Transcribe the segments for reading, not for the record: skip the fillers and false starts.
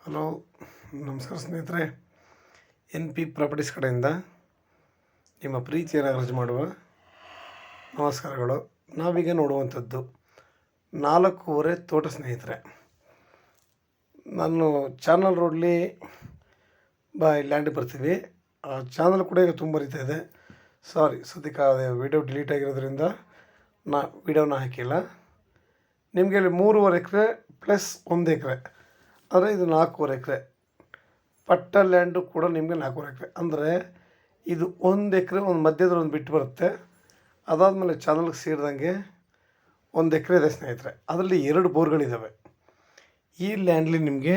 Hello, ನಮಸ್ಕಾರ ಸ್ನೇಹಿತರೆ. NP properties ಕಡೆಯಿಂದ ನಿಮ್ಮ ಪ್ರೀತಿಯ ನಾಗರಾಜ್ ಮಾಡುವ ನಮಸ್ಕಾರಗಳು. ನಾವೀಗ ನೋಡುವಂಥದ್ದು 4.5 ತೋಟ ಸ್ನೇಹಿತರೆ. ನಾನು ಚಾನಲ್ ರೋಡ್ಲಿ ಲ್ಯಾಂಡಿಗೆ ಬರ್ತೀವಿ. ಆ ಚಾನಲ್ ಕೂಡ ಈಗ ತುಂಬ ರೀತಿ ಇದೆ. ಸದ್ಯಕ್ಕೆ ಅದೇ ವಿಡಿಯೋ ಡಿಲೀಟ್ ಆಗಿರೋದ್ರಿಂದ ವಿಡಿಯೋನ ಹಾಕಿಲ್ಲ. ನಿಮಗೆ ಇಲ್ಲಿ 3.5 ಎಕರೆ ಪ್ಲಸ್ 1 ಎಕರೆ ಅಂದರೆ ಇದು 4.5 ಎಕರೆ ಪಟ್ಟ ಲ್ಯಾಂಡು ಕೂಡ ನಿಮಗೆ 4.5 ಎಕರೆ ಅಂದರೆ ಇದು 1 ಎಕರೆ ಒಂದು ಮಧ್ಯದಲ್ಲಿ ಒಂದು ಬಿಟ್ಟು ಬರುತ್ತೆ. ಅದಾದಮೇಲೆ ಚಾನಲ್ಗೆ ಸೇರಿದಂಗೆ 1 ಎಕರೆ ಇದೆ ಸ್ನೇಹಿತರೆ. ಅದರಲ್ಲಿ 2 ಬೋರ್ಗಳಿದ್ದಾವೆ. ಈ ಲ್ಯಾಂಡ್ಲಿ ನಿಮಗೆ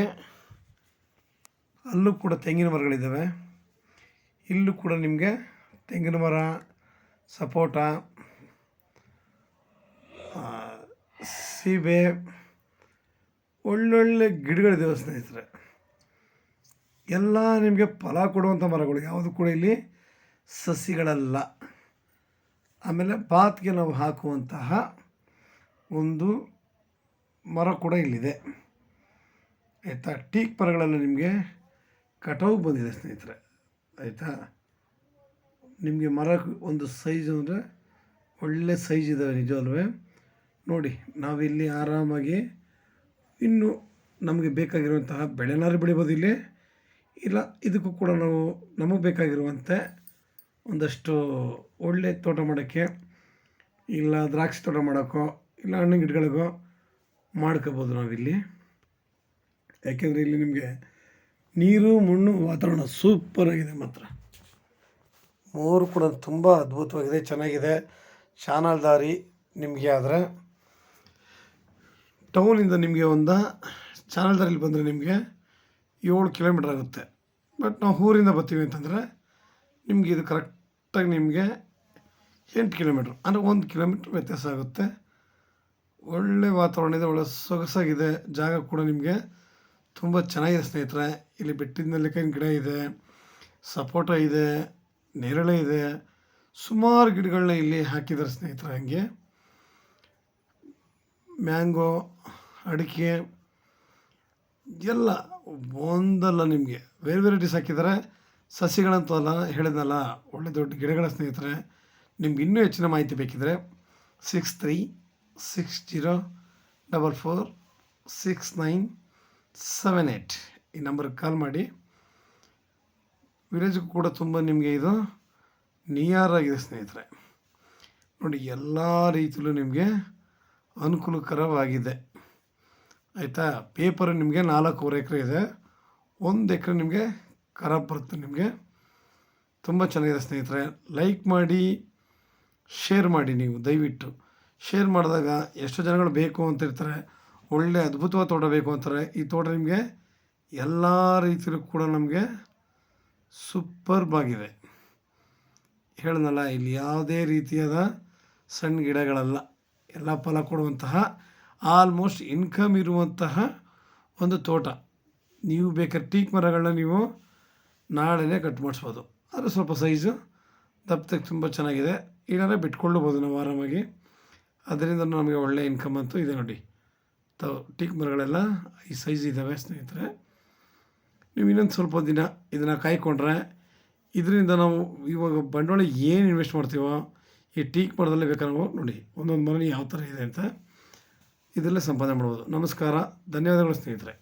ಅಲ್ಲೂ ಕೂಡ ತೆಂಗಿನ ಮರಗಳಿದ್ದಾವೆ. ಇಲ್ಲೂ ಕೂಡ ನಿಮಗೆ ತೆಂಗಿನ ಮರ, ಸಪೋಟ, ಸೀಬೆ, ಒಳ್ಳೊಳ್ಳೆ ಗಿಡಗಳಿದ್ದಾವೆ ಸ್ನೇಹಿತರೆ. ಎಲ್ಲ ನಿಮಗೆ ಫಲ ಕೊಡುವಂಥ ಮರಗಳು, ಯಾವುದು ಕೂಡ ಇಲ್ಲಿ ಸಸಿಗಳಲ್ಲ. ಆಮೇಲೆ ಬಾತ್ಗೆ ನಾವು ಹಾಕುವಂತಹ ಒಂದು ಮರ ಕೂಡ ಇಲ್ಲಿದೆ, ಆಯಿತಾ. ಟೀಕ್ ಮರಗಳೆಲ್ಲ ನಿಮಗೆ ಕಟಾವು ಬಂದಿದೆ ಸ್ನೇಹಿತರೆ, ಆಯಿತಾ. ನಿಮಗೆ ಮರ ಒಂದು ಸೈಜು ಅಂದರೆ ಒಳ್ಳೆ ಸೈಜ್ ಇದ್ದಾವೆ ನಿಜವಲ್ವೇ. ನೋಡಿ, ನಾವಿಲ್ಲಿ ಆರಾಮಾಗಿ ಇನ್ನು ನಮಗೆ ಬೇಕಾಗಿರುವಂತಹ ಬೆಳೆನಾರು ಬೆಳಿಬೋದು ಇಲ್ಲಿ. ಇಲ್ಲ ಇದಕ್ಕೂ ಕೂಡ ನಾವು ನಮಗೆ ಬೇಕಾಗಿರುವಂತೆ ಒಂದಷ್ಟು ಒಳ್ಳೆ ತೋಟ ಮಾಡೋಕ್ಕೆ, ಇಲ್ಲ ದ್ರಾಕ್ಷಿ ತೋಟ ಮಾಡೋಕ್ಕೋ, ಇಲ್ಲ ಹಣ್ಣಿನ ಗಿಡಗಳಿಗೋ ಮಾಡ್ಕೋಬೋದು ನಾವಿಲ್ಲಿ. ಯಾಕೆಂದರೆ ಇಲ್ಲಿ ನಿಮಗೆ ನೀರು, ಮಣ್ಣು, ವಾತಾವರಣ ಸೂಪರಾಗಿದೆ ಮಾತ್ರ. 3 ಕೂಡ ತುಂಬ ಅದ್ಭುತವಾಗಿದೆ, ಚೆನ್ನಾಗಿದೆ. ಚಾನಲ್ ದಾರಿ ನಿಮಗೆ ಆದರೆ ಟೌನಿಂದ ನಿಮಗೆ ಒಂದು ಚಾನಲ್ ದಾರಿಲಿ ಬಂದರೆ ನಿಮಗೆ 7 ಕಿಲೋಮೀಟ್ರ್ ಆಗುತ್ತೆ. ಬಟ್ ನಾವು ಊರಿಂದ ಬರ್ತೀವಿ ಅಂತಂದರೆ ನಿಮಗೆ ಇದು ಕರೆಕ್ಟಾಗಿ ನಿಮಗೆ 8 ಕಿಲೋಮೀಟ್ರ್ ಅಂದರೆ 1 ಕಿಲೋಮೀಟ್ರ್ ವ್ಯತ್ಯಾಸ ಆಗುತ್ತೆ. ಒಳ್ಳೆ ವಾತಾವರಣ ಇದೆ, ಒಳ್ಳೆ ಸೊಗಸಾಗಿದೆ. ಜಾಗ ಕೂಡ ನಿಮಗೆ ತುಂಬ ಚೆನ್ನಾಗಿದೆ ಸ್ನೇಹಿತರೆ. ಇಲ್ಲಿ ಬೆಟ್ಟದ ನೆಲ್ಲಿಕಾಯಿನ ಗಿಡ ಇದೆ, ಸಪೋಟ ಇದೆ, ನೇರಳೆ ಇದೆ, ಸುಮಾರು ಗಿಡಗಳನ್ನ ಇಲ್ಲಿ ಹಾಕಿದ್ದಾರೆ ಸ್ನೇಹಿತರೆ. ಹಾಗೆ ಮ್ಯಾಂಗೋ, ಅಡಿಕೆ ಎಲ್ಲ ಒಂದಲ್ಲ ನಿಮಗೆ ವೆರೈಟೀಸ್ ಹಾಕಿದ್ದಾರೆ. ಸಸಿಗಳಂತೂ ಅಲ್ಲ, ಹೇಳಿದ್ನಲ್ಲ ಒಳ್ಳೆ ದೊಡ್ಡ ಗಿಡಗಳ ಸ್ನೇಹಿತರೆ. ನಿಮ್ಗೆ ಇನ್ನೂ ಹೆಚ್ಚಿನ ಮಾಹಿತಿ ಬೇಕಿದ್ದರೆ 6360446978 ಈ ನಂಬರ್ಗೆ ಕಾಲ್ ಮಾಡಿ. ವಿಲೇಜ್ಗೂ ಕೂಡ ತುಂಬ ನಿಮಗೆ ಇದು ನಿಯರ್ ಆಗಿದೆ ಸ್ನೇಹಿತರೆ. ನೋಡಿ, ಎಲ್ಲ ರೀತಿಯಲ್ಲೂ ನಿಮಗೆ ಅನುಕೂಲಕರವಾಗಿದೆ, ಆಯಿತಾ. ಪೇಪರು ನಿಮಗೆ 4.5 ಎಕರೆ ಇದೆ, 1 ಎಕರೆ ನಿಮಗೆ ಖರಾಬ್ ಬರುತ್ತೆ. ನಿಮಗೆ ತುಂಬ ಚೆನ್ನಾಗಿದೆ ಸ್ನೇಹಿತರೆ. ಲೈಕ್ ಮಾಡಿ, ಶೇರ್ ಮಾಡಿ. ನೀವು ದಯವಿಟ್ಟು ಶೇರ್ ಮಾಡಿದಾಗ ಎಷ್ಟು ಜನಗಳು ಬೇಕು ಅಂತ ಇರ್ತಾರೆ, ಒಳ್ಳೆ ಅದ್ಭುತವಾದ ತೋಟ ಬೇಕು ಅಂತಾರೆ. ಈ ತೋಟ ನಿಮಗೆ ಎಲ್ಲ ರೀತಿಯಲ್ಲೂ ಕೂಡ ನಮಗೆ ಸೂಪರ್ಬ್ ಆಗಿದೆ. ಹೇಳಿದ್ನಲ್ಲ, ಇಲ್ಲಿ ಯಾವುದೇ ರೀತಿಯಾದ ಸಣ್ಣ ಗಿಡಗಳಲ್ಲ, ಎಲ್ಲ ಫಲ ಕೊಡುವಂತಹ ಆಲ್ಮೋಸ್ಟ್ ಇನ್ಕಮ್ ಇರುವಂತಹ ಒಂದು ತೋಟ. ನೀವು ಬೇಕಾದ್ರೆ ಟೀಕ್ ಮರಗಳನ್ನ ನೀವು ನಾಳೆನೇ ಕಟ್ ಮಾಡಿಸ್ಬೋದು. ಆದರೆ ಸ್ವಲ್ಪ ಸೈಜು ದಪ್ಪಕ್ಕೆ ತುಂಬ ಚೆನ್ನಾಗಿದೆ. ಏನಾದ್ರೆ ಬಿಟ್ಕೊಳ್ಳಬೋದು ನಾವು ಆರಾಮಾಗಿ. ಅದರಿಂದ ನಮಗೆ ಒಳ್ಳೆಯ ಇನ್ಕಮ್ ಅಂತೂ ಇದೆ. ನೋಡಿ, ಟೀಕ್ ಮರಗಳೆಲ್ಲ ಈ ಸೈಜ್ ಇದ್ದಾವೆ ಸ್ನೇಹಿತರೆ. ನೀವು ಇನ್ನೊಂದು ಸ್ವಲ್ಪ ದಿನ ಇದನ್ನು ಕಾಯ್ಕೊಂಡ್ರೆ ಇದರಿಂದ ನಾವು ಇವಾಗ ಬಂಡವಾಳ ಏನು ಇನ್ವೆಸ್ಟ್ ಮಾಡ್ತೀವೋ ಈ ಟೀಕ್ ಮರದಲ್ಲೇ ಬೇಕಾದ್ರೆ ನಾವು ನೋಡಿ ಒಂದೊಂದು ಮನೆ ಯಾವ ಥರ ಇದೆ ಅಂತ ಇದರಲ್ಲೇ ಸಂಪಾದನೆ ಮಾಡ್ಬೋದು. ನಮಸ್ಕಾರ, ಧನ್ಯವಾದಗಳು ಸ್ನೇಹಿತರೆ.